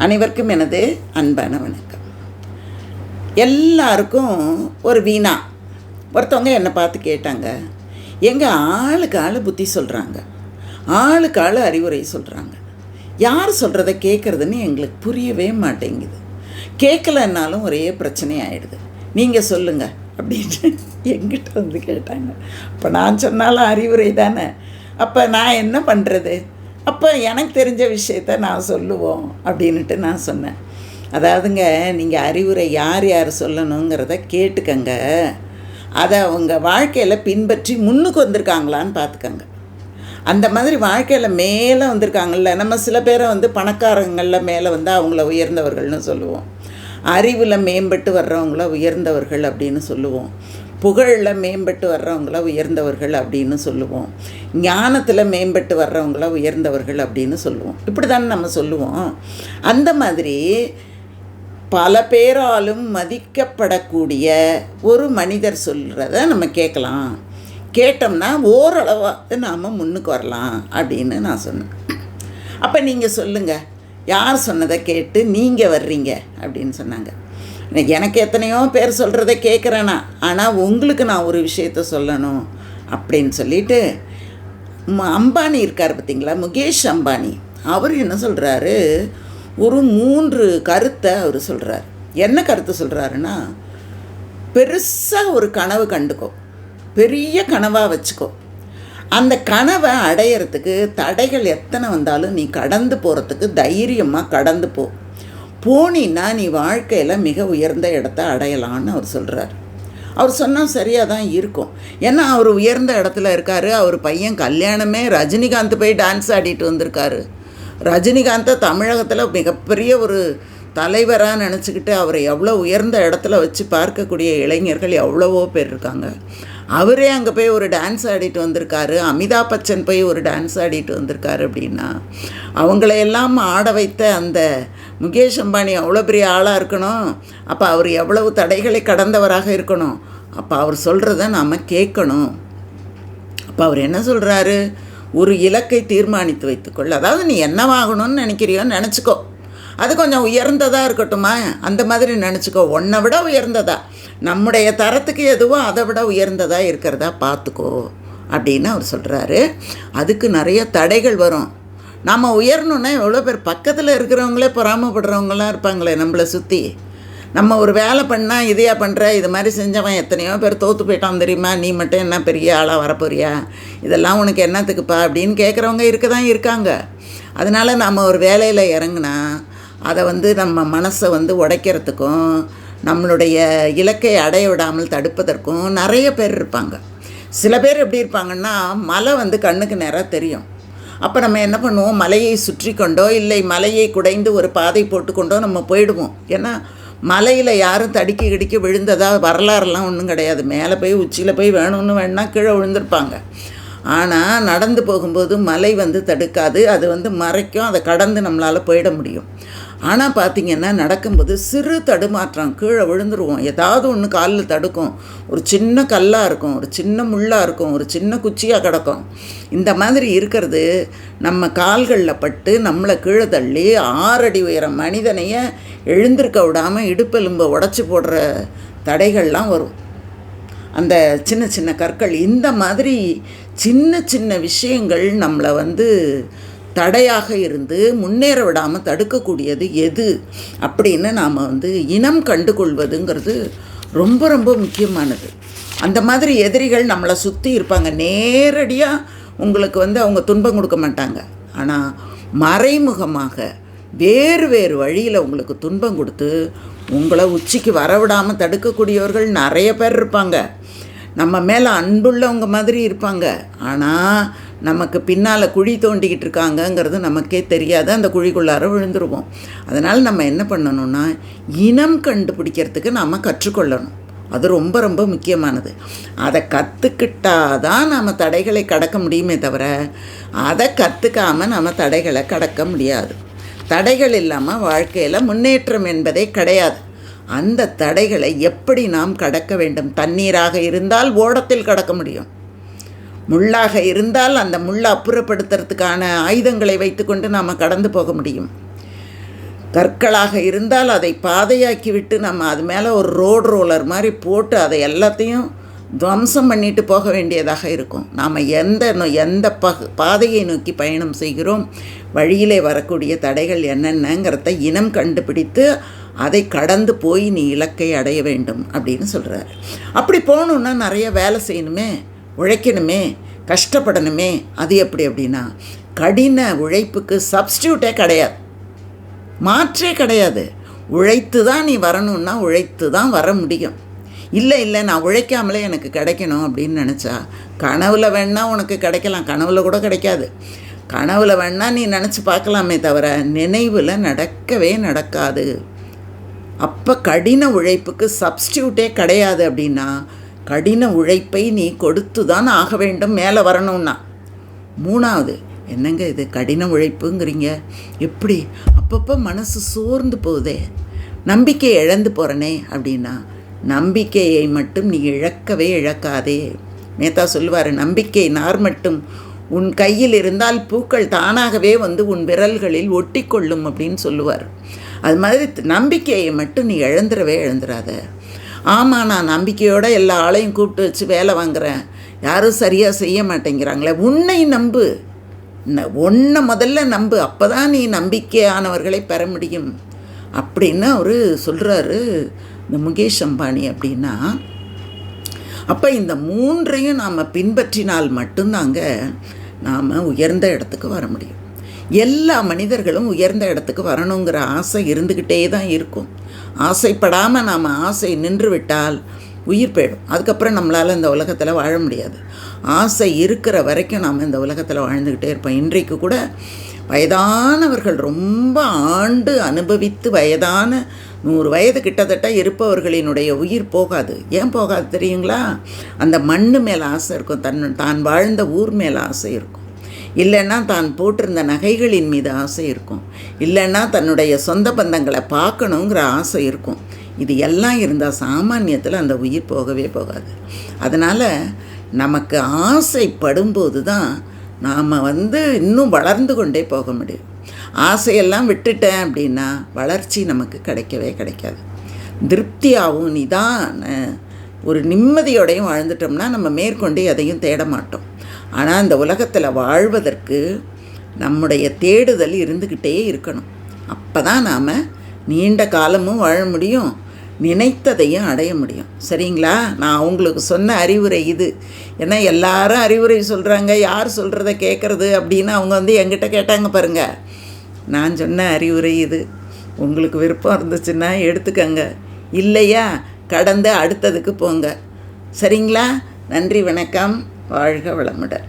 அனைவருக்கும் எனது அன்பான வணக்கம். எல்லாருக்கும் ஒரு வீணா. ஒருத்தவங்க என்னை பார்த்து கேட்டாங்க, எங்கள் ஆளுக்கு ஆள் புத்தி சொல்கிறாங்க, ஆளுக்கு ஆள் அறிவுரை சொல்கிறாங்க, யார் சொல்கிறத கேட்குறதுன்னு எங்களுக்கு புரியவே மாட்டேங்குது, கேட்கலன்னாலும் ஒரே பிரச்சனை ஆகிடுது, நீங்கள் சொல்லுங்கள் அப்படின்ட்டு எங்கிட்ட வந்து கேட்டாங்க. இப்போ நான் சொன்னாலும் அறிவுரை தானே, அப்போ நான் என்ன பண்ணுறது? அப்போ எனக்கு தெரிஞ்ச விஷயத்த நான் சொல்லுவோம் அப்படின்ட்டு நான் சொன்னேன். அதாவதுங்க, நீங்கள் அறிவுரை யார் யார் சொல்லணுங்கிறத கேட்டுக்கங்க, அதை அவங்க வாழ்க்கையில் பின்பற்றி முன்னுக்கு வந்திருக்காங்களான்னு பார்த்துக்கங்க. அந்த மாதிரி வாழ்க்கையில் மேலே வந்திருக்காங்கள்ல, நம்ம சில பேரை வந்து பணக்காரங்களில் மேலே வந்து அவங்கள உயர்ந்தவர்கள்னு சொல்லுவோம், அறிவில் மேம்பட்டு வர்றவங்கள உயர்ந்தவர்கள் அப்படின்னு சொல்லுவோம், புகழில் மேம்பட்டு வர்றவங்கள உயர்ந்தவர்கள் அப்படின்னு சொல்லுவோம், ஞானத்தில் மேம்பட்டு வர்றவங்கள உயர்ந்தவர்கள் அப்படின்னு சொல்லுவோம். இப்படி தானே நம்ம சொல்லுவோம். அந்த மாதிரி பல பேராலும் மதிக்கப்படக்கூடிய ஒரு மனிதர் சொல்கிறத நம்ம கேட்கலாம். கேட்டோம்னா ஓரளவாக நாம் முன்னுக்கு வரலாம் அப்படின்னு நான் சொன்னேன். அப்போ நீங்கள் சொல்லுங்கள், யார் சொன்னதை கேட்டு நீங்கள் வர்றீங்க அப்படின்னு சொன்னாங்க. எனக்கு எத்தனையோ பேர் சொல்கிறத கேட்குறேன்னா, ஆனால் உங்களுக்கு நான் ஒரு விஷயத்த சொல்லணும் அப்படின்னு சொல்லிட்டு அம்பானி இருக்கார் பார்த்திங்களா, முகேஷ் அம்பானி, அவர் என்ன சொல்கிறாரு, ஒரு 3 கருத்தை அவர் சொல்கிறார். என்ன கருத்து சொல்கிறாருன்னா, பெருசாக ஒரு கனவு கண்டுக்கோ, பெரிய கனவாக வச்சுக்கோ, அந்த கனவை அடையிறதுக்கு தடைகள் எத்தனை வந்தாலும் நீ கடந்து போகிறதுக்கு தைரியமாக கடந்து போனீன்னா நீ வாழ்க்கையில் மிக உயர்ந்த இடத்த அடையலான்னு அவர் சொல்கிறார். அவர் சொன்னால் சரியாக தான் இருக்கும். ஏன்னா அவர் உயர்ந்த இடத்துல இருக்கார். அவர் பையன் கல்யாணமே ரஜினிகாந்த் போய் டான்ஸ் ஆடிட்டு வந்திருக்காரு. ரஜினிகாந்தை தமிழகத்தில் மிகப்பெரிய ஒரு தலைவராக நினச்சிக்கிட்டு அவரை எவ்வளோ உயர்ந்த இடத்துல வச்சு பார்க்கக்கூடிய இளைஞர்கள் எவ்வளவோ பேர் இருக்காங்க. அவரே அங்கே போய் ஒரு டான்ஸ் ஆடிட்டு வந்திருக்காரு. அமிதாப் பச்சன் போய் ஒரு டான்ஸ் ஆடிட்டு வந்திருக்காரு. அப்படின்னா அவங்களையெல்லாம் ஆட வைத்த அந்த முகேஷ் அம்பானி அவ்வளோ பெரிய ஆளாக இருக்கணும். அப்போ அவர் எவ்வளவு தடைகளை கடந்தவராக இருக்கணும். அப்போ அவர் சொல்கிறத நாம் கேட்கணும். அப்போ அவர் என்ன சொல்கிறாரு, ஒரு இலக்கை தீர்மானித்து வைத்துக்கொள். அதாவது நீ என்னவாகணும்னு நினைக்கிறியோன்னு நினச்சிக்கோ, அது கொஞ்சம் உயர்ந்ததாக இருக்கட்டுமா, அந்த மாதிரி நினச்சிக்கோ. உன்னை விட உயர்ந்ததா, நம்முடைய தரத்துக்கு எதுவோ அதை விட உயர்ந்ததாக இருக்கிறதா பார்த்துக்கோ அப்படின்னு அவர் சொல்கிறாரு. அதுக்கு நிறைய தடைகள் வரும். நம்ம உயரணுன்னா எவ்வளோ பேர் பக்கத்தில் இருக்கிறவங்களே பொறாமப்படுறவங்களாம் இருப்பாங்களே நம்மளை சுற்றி. நம்ம ஒரு வேலை பண்ணால் இதையா பண்ணுற, இது மாதிரி செஞ்சவன் எத்தனையோ பேர் தோற்று போயிட்டான் தெரியுமா, நீ மட்டும் என்ன பெரிய ஆளாக வரப்போறியா, இதெல்லாம் உனக்கு என்னத்துக்குப்பா அப்படின்னு கேட்குறவங்க இருக்காங்க. அதனால் நம்ம ஒரு வேலையில் இறங்குனா அதை வந்து நம்ம மனசை வந்து உடைக்கிறதுக்கும் நம்மளுடைய இலக்கை அடைய விடாமல் தடுப்பதற்கும் நிறைய பேர் இருப்பாங்க. சில பேர் எப்படி இருப்பாங்கன்னா, மலை வந்து கண்ணுக்கு நேராக தெரியும். அப்போ நம்ம என்ன பண்ணுவோம், மலையை சுற்றி கொண்டோ இல்லை மலையை குடைந்து ஒரு பாதை போட்டுக்கொண்டோ நம்ம போயிடுவோம். ஏன்னா மலையில் யாரும் தடுக்கி கிடிக்கி விழுந்ததா வரலாறுலாம் ஒன்றும் கிடையாது. மேலே போய் உச்சியில் போய் வேணும்னு வேணுன்னா கீழே விழுந்திருப்பாங்க. ஆனால் நடந்து போகும்போது மலை வந்து தடுக்காது, அது வந்து மறைக்கும், அதை கடந்து நம்மளால் போயிட முடியும். ஆனால் பார்த்திங்கன்னா நடக்கும்போது சிறு தடுமாற்றம், கீழே விழுந்துருவோம், ஏதாவது ஒன்று காலில் தடுக்கும், ஒரு சின்ன கல்லாக இருக்கும், ஒரு சின்ன முள்ளாக இருக்கும், ஒரு சின்ன குச்சியாக கிடக்கும். இந்த மாதிரி இருக்கிறது நம்ம கால்களில் பட்டு நம்மளை கீழே தள்ளி 6 அடி உயரம் மனிதனையே எழுந்திருக்க விடாமல் இடுப்பெலும்பை உடச்சி போடுற தடைகள்லாம் வரும். அந்த சின்ன சின்ன கற்கள், இந்த மாதிரி சின்ன சின்ன விஷயங்கள் நம்மளை வந்து தடையாக இருந்து முன்னேற விடாமல் தடுக்கக்கூடியது எது அப்படின்னு நாம் வந்து இனம் கண்டுகொள்வதுங்கிறது ரொம்ப ரொம்ப முக்கியமானது. அந்த மாதிரி எதிரிகள் நம்மளை சுற்றி இருப்பாங்க. நேரடியாக உங்களுக்கு வந்து அவங்க துன்பம் கொடுக்க மாட்டாங்க, ஆனால் மறைமுகமாக வேறு வேறு வழியில் உங்களுக்கு துன்பம் கொடுத்து உங்களை உச்சிக்கு வரவிடாமல் தடுக்கக்கூடியவர்கள் நிறைய பேர் இருப்பாங்க. நம்ம மேலே அன்புள்ளவங்க மாதிரி இருப்பாங்க, ஆனால் நமக்கு பின்னால் குழி தோண்டிக்கிட்டு இருக்காங்கங்கிறது நமக்கே தெரியாது, அந்த குழிக்குள்ளார விழுந்துருவோம். அதனால் நம்ம என்ன பண்ணணும்னா, இனம் கண்டுபிடிக்கிறதுக்கு நாம் கற்றுக்கொள்ளணும். அது ரொம்ப ரொம்ப முக்கியமானது. அதை கற்றுக்கிட்டாதான் நம்ம தடைகளை கடக்க முடியுமே தவிர, அதை கற்றுக்காமல் நம்ம தடைகளை கடக்க முடியாது. தடைகள் இல்லாமல் வாழ்க்கையில் முன்னேற்றம் என்பதே கிடையாது. அந்த தடைகளை எப்படி நாம் கடக்க வேண்டும்? தண்ணீராக இருந்தால் ஓடத்தில் கடக்க முடியும், முள்ளாக இருந்தால் அந்த முள்ளை அப்புறப்படுத்துறதுக்கான ஆயுதங்களை வைத்துக்கொண்டு நாம் கடந்து போக முடியும். கற்களாக இருந்தால் அதை பாதையாக்கி விட்டு நம்ம அது மேலே ஒரு ரோடு ரோலர் மாதிரி போட்டு அதை எல்லாத்தையும் துவம்சம் பண்ணிட்டு போக வேண்டியதாக இருக்கும். நாம் எந்த பாதையை நோக்கி பயணம் செய்கிறோம், வழியிலே வரக்கூடிய தடைகள் என்னென்னங்கிறத இனம் கண்டுபிடித்து அதை கடந்து போய் நீ இலக்கை அடைய வேண்டும் அப்படின்னு சொல்கிறார். அப்படி போகணுன்னா நிறைய வேலை செய்யணுமே, உழைக்கணுமே, கஷ்டப்படணுமே. அது எப்படி அப்படின்னா, கடின உழைப்புக்கு சப்ஸ்டியூட்டே கிடையாது, மாற்றே கிடையாது. உழைத்து தான் நீ வரணுன்னா உழைத்து தான் வர முடியும். இல்லை நான் உழைக்காமலே எனக்கு கிடைக்கணும் அப்படின்னு நினச்சா கனவுல வேணால் உனக்கு கிடைக்கலாம், கனவுல கூட கிடைக்காது. கனவுல வேணால் நீ நினச்சி பார்க்கலாமே தவிர நினைவில் நடக்கவே நடக்காது. அப்போ கடின உழைப்புக்கு சப்ஸ்டியூட்டே கிடையாது. அப்படின்னா கடின உழைப்பை நீ கொடுத்து தான் ஆக வேண்டும் மேலே வரணும்னா. மூணாவது, என்னங்க இது கடின உழைப்புங்கிறீங்க, எப்படி? அப்பப்போ மனசு சோர்ந்து போகுதே, நம்பிக்கை இழந்து போகிறனே அப்படின்னா, நம்பிக்கையை மட்டும் நீ இழக்கவே இழக்காதே. மேத்தா சொல்லுவார், நம்பிக்கை நார் மட்டும் உன் கையில் இருந்தால் பூக்கள் தானாகவே வந்து உன் விரல்களில் ஒட்டி கொள்ளும் அப்படின்னு சொல்லுவார். அது மாதிரி நம்பிக்கையை மட்டும் நீ இழந்துடாத. ஆமாம், நான் நம்பிக்கையோடு எல்லா ஆளையும் கூப்பிட்டு வச்சு வேலை வாங்குகிறேன், யாரும் சரியாக செய்ய மாட்டேங்கிறாங்களே. உன்னை நம்பு, ஒன்றை முதல்ல நம்பு, அப்போ தான் நீ நம்பிக்கையானவர்களை பெற முடியும் அப்படின்னு அவர் சொல்கிறாரு இந்த முகேஷ் அம்பானி. அப்படின்னா அப்போ இந்த மூன்றையும் நாம் பின்பற்றினால் மட்டும்தாங்க நாம் உயர்ந்த இடத்துக்கு வர முடியும். எல்லா மனிதர்களும் உயர்ந்த இடத்துக்கு வரணுங்கிற ஆசை இருந்துக்கிட்டே தான் இருக்கும். ஆசைப்படாமல் நாம் ஆசை நின்று விட்டால் உயிர் போயிடும். அதுக்கப்புறம் நம்மளால் இந்த உலகத்தில் வாழ முடியாது. ஆசை இருக்கிற வரைக்கும் நாம் இந்த உலகத்தில் வாழ்ந்துக்கிட்டே இருப்போம். இன்றைக்கு கூட வயதானவர்கள், ரொம்ப ஆண்டு அனுபவித்து வயதான 100 வயது கிட்டத்தட்ட இருப்பவர்களினுடைய உயிர் போகாது. ஏன் போகாது தெரியுங்களா? அந்த மண்ணு மேலே ஆசை இருக்கும், தான் வாழ்ந்த ஊர் மேலே ஆசை இருக்கும், இல்லைன்னா தான் போட்டிருந்த நகைகளின் மீது ஆசை இருக்கும், இல்லைன்னா தன்னுடைய சொந்த பந்தங்களை பார்க்கணுங்கிற ஆசை இருக்கும். இது எல்லாம் இருந்தால் சாமானியத்தில் அந்த உயிர் போகவே போகாது. அதனால் நமக்கு ஆசைப்படும்போது தான் நாம் இன்னும் வளர்ந்து கொண்டே போக முடியும். ஆசையெல்லாம் விட்டுட்டேன் அப்படின்னா வளர்ச்சி நமக்கு கிடைக்கவே கிடைக்காது. திருப்தியாகவும் நிதான ஒரு நிம்மதியோடையும் வாழ்ந்துட்டோம்னா நம்ம மேற்கொண்டு எதையும் தேட மாட்டோம். ஆனால் இந்த உலகத்தில் வாழ்வதற்கு நம்முடைய தேடுதல் இருந்துக்கிட்டே இருக்கணும். அப்போ தான் நாம் நீண்ட காலமும் வாழ முடியும், நினைத்ததையும் அடைய முடியும். சரிங்களா? நான் அவங்களுக்கு சொன்ன அறிவுரை இது. ஏன்னா எல்லாரும் அறிவுரை சொல்கிறாங்க, யார் சொல்கிறத கேட்குறது அப்படின்னு அவங்க என்கிட்ட கேட்டாங்க பாருங்கள். நான் சொன்ன அறிவுரை இது. உங்களுக்கு விருப்பம் இருந்துச்சுன்னா எடுத்துக்கங்க, இல்லையா கடந்து அடுத்ததுக்கு போங்க. சரிங்களா? நன்றி, வணக்கம், வாழ்க வளமுடன்.